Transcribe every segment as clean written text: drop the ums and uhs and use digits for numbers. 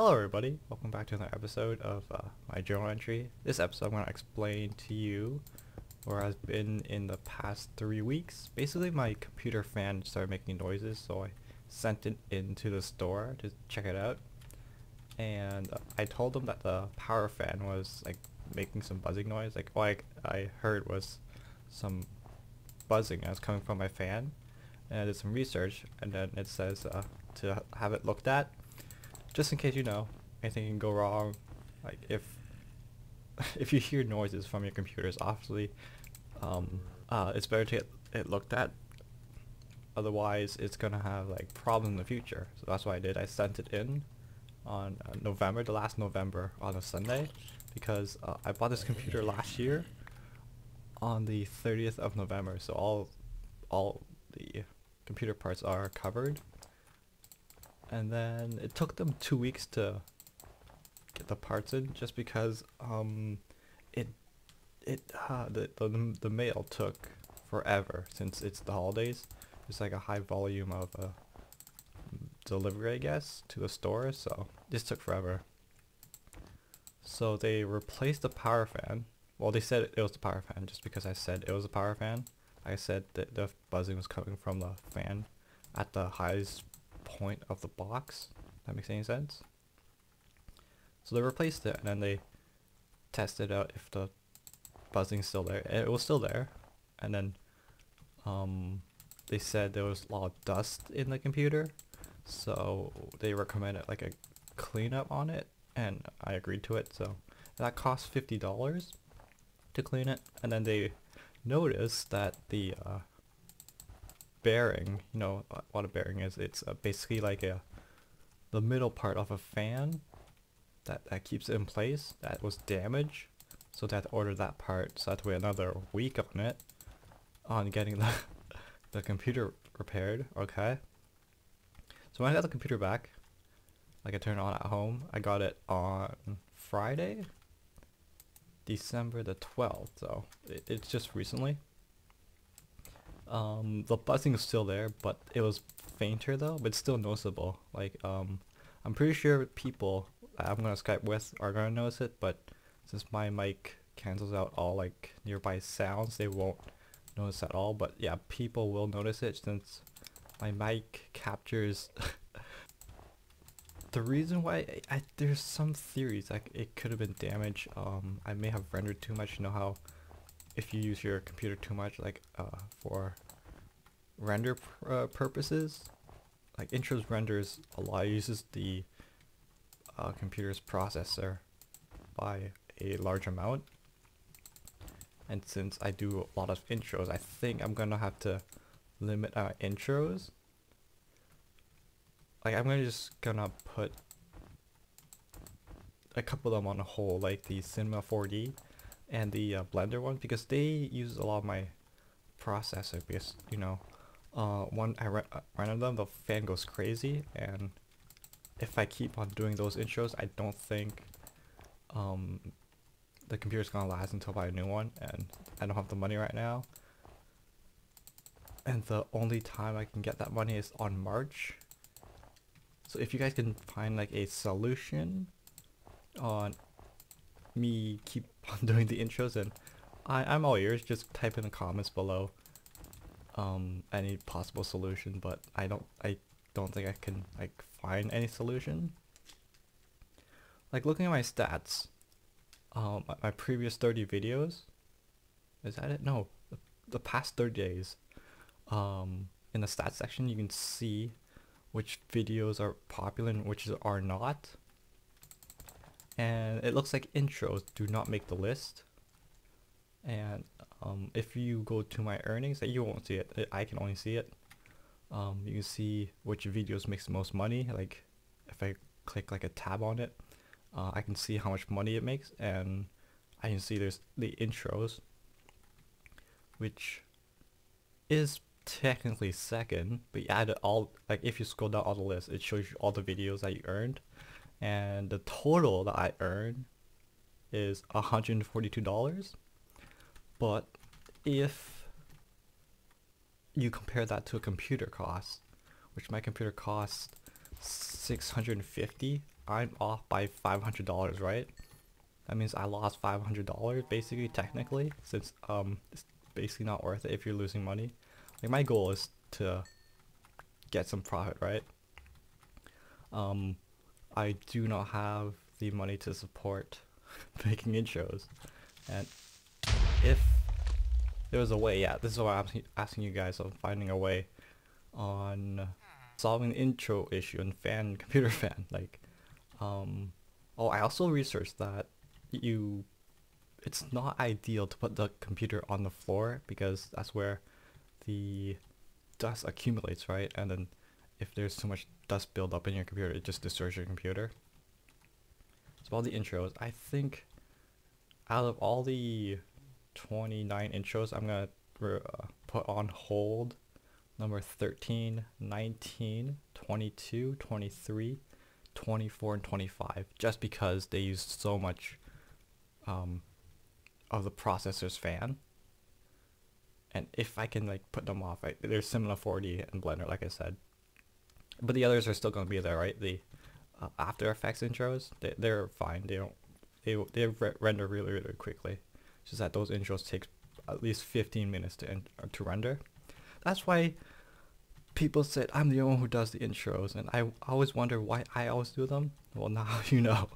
Hello everybody, welcome back to another episode of my journal entry. This episode I'm going to explain to you where I've been in the past 3 weeks. Basically my computer fan started making noises, so I sent it into the store to check it out. And I told them that the power fan was like making some buzzing noise. Like all I heard was some buzzing that was coming from my fan. And I did some research, and then it says to have it looked at. Just in case anything can go wrong, like if if you hear noises from your computers, obviously it's better to get it looked at. Otherwise, it's gonna have like problems in the future. So that's what I did. I sent it in on the last November on a Sunday, because I bought this computer last year on the 30th of November. So all the computer parts are covered. And then it took them 2 weeks to get the parts in, just because the mail took forever since it's the holidays. There's like a high volume of delivery, I guess, to the store, so this took forever. So they replaced the power fan. Well, they said it was the power fan just because I said it was a power fan. I said that the buzzing was coming from the fan at the highest point of the box. That makes any sense? So they replaced it, and then they tested out if the buzzing's still there. It was still there, and then they said there was a lot of dust in the computer, so they recommended like a cleanup on it, and I agreed to it. So that cost $50 to clean it, and then they noticed that the bearing, what a bearing is, it's basically like the middle part of a fan that keeps it in place, that was damaged. So they had to order that part, so I had to wait another week on it, on getting the computer repaired. Okay, so when I got the computer back, like I turned it on at home, I got it on Friday, December the 12th, so it's just recently. The buzzing is still there, but it was fainter though, but still noticeable. Like I'm pretty sure people I'm gonna Skype with are gonna notice it, but since my mic cancels out all like nearby sounds, they won't notice at all. But yeah, people will notice it since my mic captures the reason why there's some theories like it could have been damaged. I may have rendered too much. You know how if you use your computer too much, like for render purposes, like intros renders a lot, uses the computer's processor by a large amount. And since I do a lot of intros, I think I'm gonna have to limit intros. Like I'm gonna put a couple of them on a hold, like the Cinema 4D and the Blender one, because they use a lot of my processor. Because when I run them, the fan goes crazy, and if I keep on doing those intros, I don't think the computer's gonna last until I buy a new one, and I don't have the money right now. And the only time I can get that money is on March. So if you guys can find like a solution on me keep on doing the intros, and I'm all ears. Just type in the comments below any possible solution, but I don't think I can like find any solution. Like looking at my stats, my previous 30 videos, is that it? No, the past 30 days, in the stats section you can see which videos are popular and which are not. And it looks like intros do not make the list. And if you go to my earnings, you won't see it. I can only see it. You can see which videos makes the most money. Like if I click like a tab on it, I can see how much money it makes, and I can see there's the intros, which is technically second, but you add it all. Like if you scroll down all the list, it shows you all the videos that you earned. And the total that I earned is $142. But if you compare that to a computer cost, which my computer costs $650, I'm off by $500, right? That means I lost $500 basically, technically, since it's basically not worth it if you're losing money. Like my goal is to get some profit, right? I do not have the money to support making intros, and if there was a way, yeah, this is why I'm asking you guys on finding a way on solving the intro issue in computer fan. Like, oh, I also researched that it's not ideal to put the computer on the floor because that's where the dust accumulates, right? And then if there's too much dust build up in your computer, it just destroys your computer. So all the intros, I think out of all the 29 intros, I'm gonna put on hold number 13, 19, 22, 23, 24, and 25, just because they use so much of the processor's fan. And if I can like put them off, right, there's similar 4D and Blender, like I said, but the others are still gonna be there, right? The After Effects intros, they're fine. They render really quickly. It's just that those intros take at least 15 minutes to render. That's why people said I'm the only one who does the intros, and I always wonder why I always do them. Well, now you know,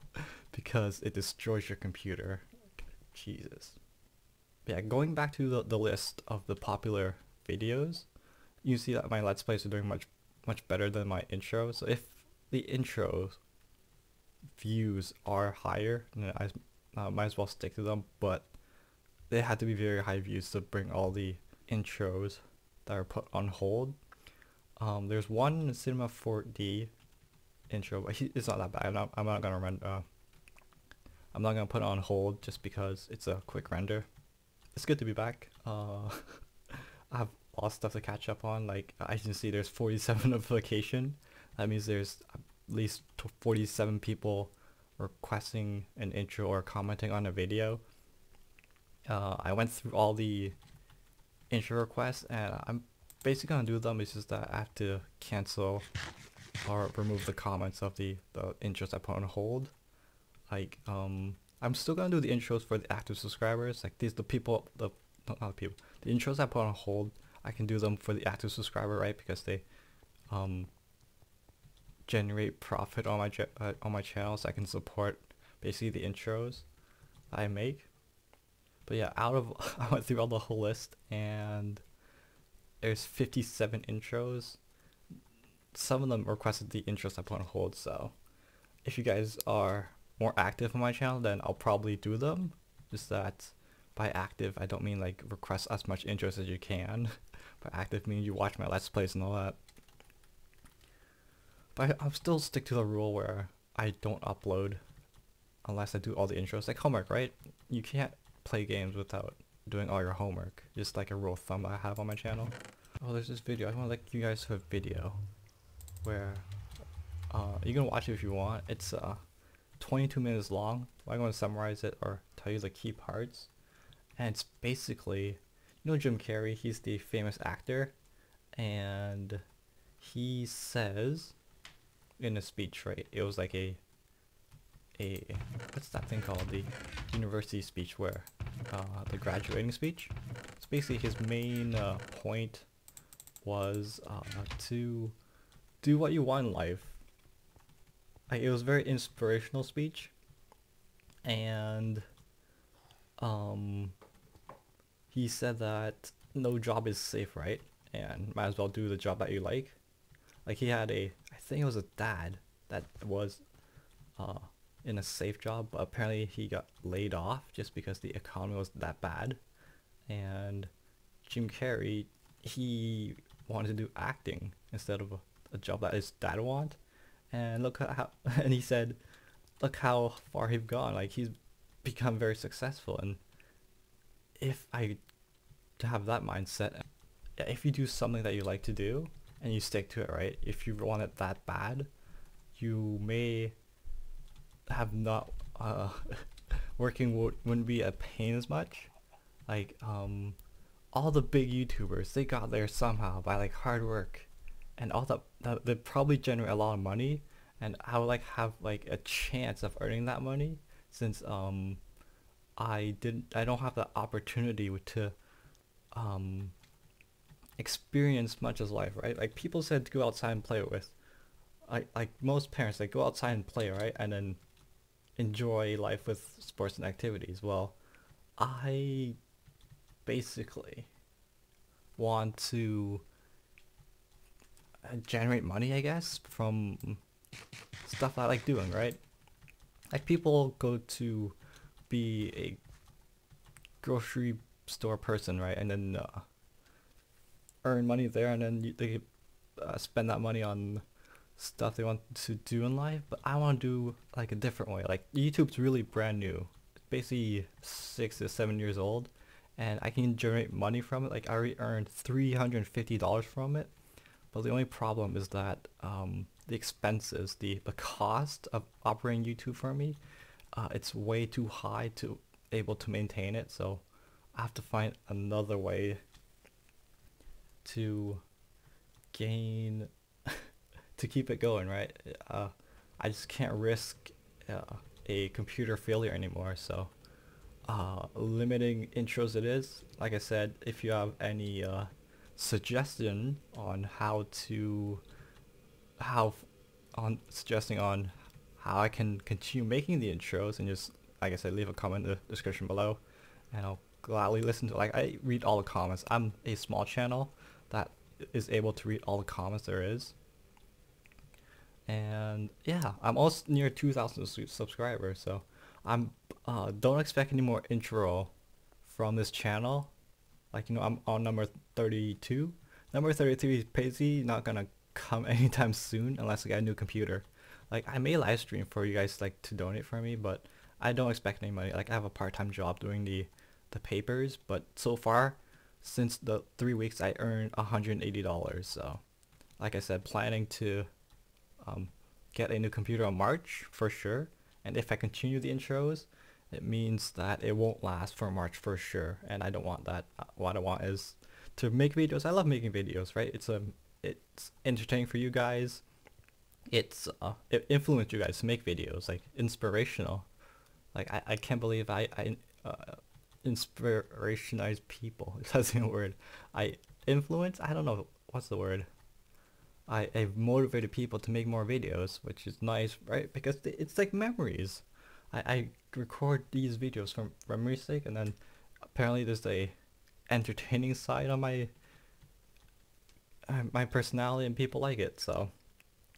because it destroys your computer. Jesus. Yeah, going back to the list of the popular videos, you see that my Let's Plays are doing much better than my intros. So if the intros views are higher, then I might as well stick to them, but they had to be very high views to bring all the intros that are put on hold. There's one Cinema 4D intro, but it's not that bad. I'm not gonna put it on hold just because it's a quick render. It's good to be back. I have a lot of stuff to catch up on. Like I can see there's 47 notification. That means there's at least 47 people requesting an intro or commenting on a video. I went through all the intro requests and I'm basically gonna do them. It's just that I have to cancel or remove the comments of the intros I put on hold. Like I'm still gonna do the intros for the active subscribers. Like the intros I put on hold, I can do them for the active subscriber, right? Because they generate profit on my channel, so I can support basically the intros that I make. But yeah, I went through all the whole list and there's 57 intros. Some of them requested the intros I put on hold, so if you guys are more active on my channel, then I'll probably do them. Just that by active, I don't mean like request as much intros as you can. By active means you watch my Let's Plays and all that. But I'll still stick to the rule where I don't upload unless I do all the intros. Like homework, right? You can't play games without doing all your homework. Just like a rule of thumb I have on my channel. Oh, there's this video. I want to let you guys have a video where you can watch it if you want. It's 22 minutes long. I'm going to summarize it or tell you the key parts. And it's basically, you know Jim Carrey, he's the famous actor, and he says in a speech, right? It was like a what's that thing called? The university speech, where the graduating speech. It's basically his main point was to do what you want in life. Like, it was a very inspirational speech, and he said that no job is safe, right? And might as well do the job that you like. Like he had I think it was a dad that was in a safe job, but apparently he got laid off just because the economy was that bad. And Jim Carrey, he wanted to do acting instead of a job that his dad wanted. And look how, and he said, look how far he's gone. Like he's become very successful. And if I have that mindset, if you do something that you like to do and you stick to it, right? If you want it that bad, you may have not working wouldn't be a pain as much. Like all the big YouTubers, they got there somehow by like hard work, and all that they probably generate a lot of money, and I would like have like a chance of earning that money since I don't have the opportunity to um experience much as life, right? Like people said to go outside and play with. Like most parents, they go outside and play, right? And then enjoy life with sports and activities. Well, I basically want to generate money, I guess, from stuff I like doing, right? Like people go to be a grocery store person, right? And then earn money there, and then they spend that money on stuff they want to do in life. But I want to do like a different way. Like YouTube's really brand new. It's basically 6 to 7 years old, and I can generate money from it. Like I already earned $350 from it. But the only problem is that the expenses, the cost of operating YouTube for me, it's way too high to able to maintain it. So I have to find another way to gain to keep it going, right? I just can't risk a computer failure anymore. So limiting intros it is. Like I said, if you have any suggestion on how on suggesting on how I can continue making the intros, and just like I said, leave a comment in the description below, and I'll gladly listen to. Like I read all the comments. I'm a small channel that is able to read all the comments there is. And yeah, I'm also near 2,000 subscribers, so I'm don't expect any more intro from this channel. Like, you know, I'm on number 32. Number 33 is basically not gonna come anytime soon unless I get a new computer. Like I may live stream for you guys like to donate for me, but I don't expect any money. Like I have a part-time job doing the papers, but so far since the 3 weeks I earned $180. So like I said, planning to get a new computer in March for sure. And if I continue the intros, it means that it won't last for March for sure. And I don't want that. What I want is to make videos. I love making videos, right? It's entertaining for you guys. It influenced you guys to make videos, like inspirational. Like I can't believe I inspirationize people. That's the word. I influence. I don't know what's the word. I've motivated people to make more videos, which is nice, right? Because it's like memories. I record these videos from memory's sake, and then apparently there's a entertaining side on my personality, and people like it. So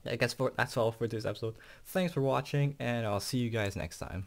I guess that's all for this episode. Thanks for watching, and I'll see you guys next time.